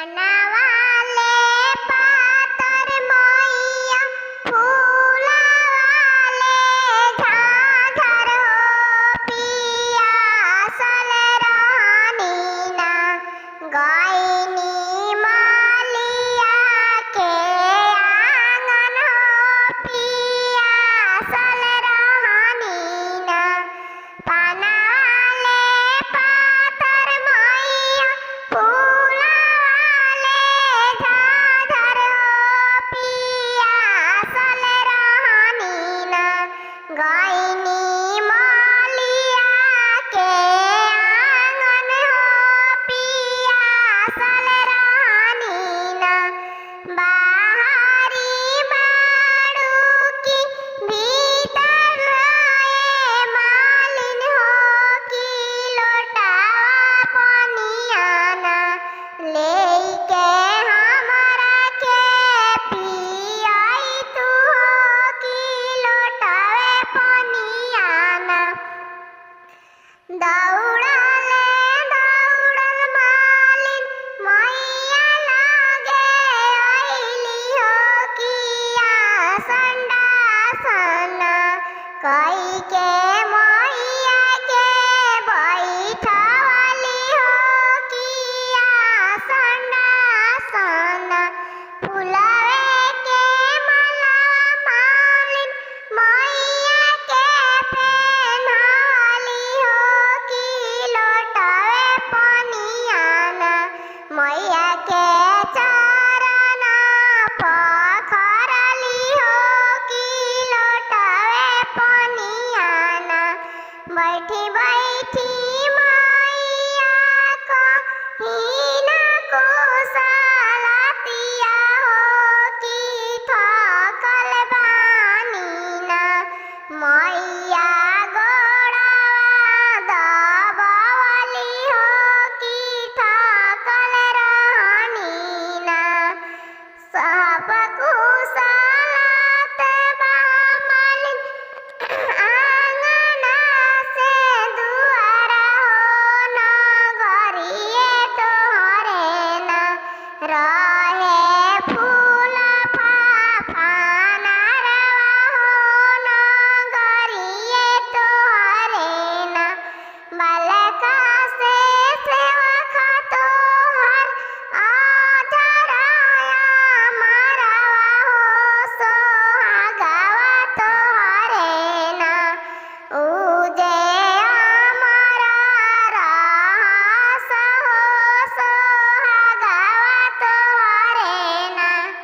पानावाले पातर मैया फूलावाले झाझर हो पियासल रहनी ना गईनी मालिया के आंगन हो पियासल रहनी ना पानावाले पातर मैया फूलावाले झाझर हो पियासल रहनी ना गईनी मालिया के आंगन हो पियासल रहनी ना बाहरी बाड़ू की भीतर रहे मालिन हो की लोटावा पनिया ना लेके हमरा के पियाई तू हो की लोटावे पनिया ना दौड़ले दौड़ल मालिन मैया लागे अइली हो किया संडासन कई के मैया के बैठवली हो किया संडासन फुलवे के माला मालिन मैया के पेन्हवली हो की लोटावे पनिया ना मैया के चरण पखरली हो की लोटावे पनिया ना बैठी बैठी मैया कहीं ना कोसा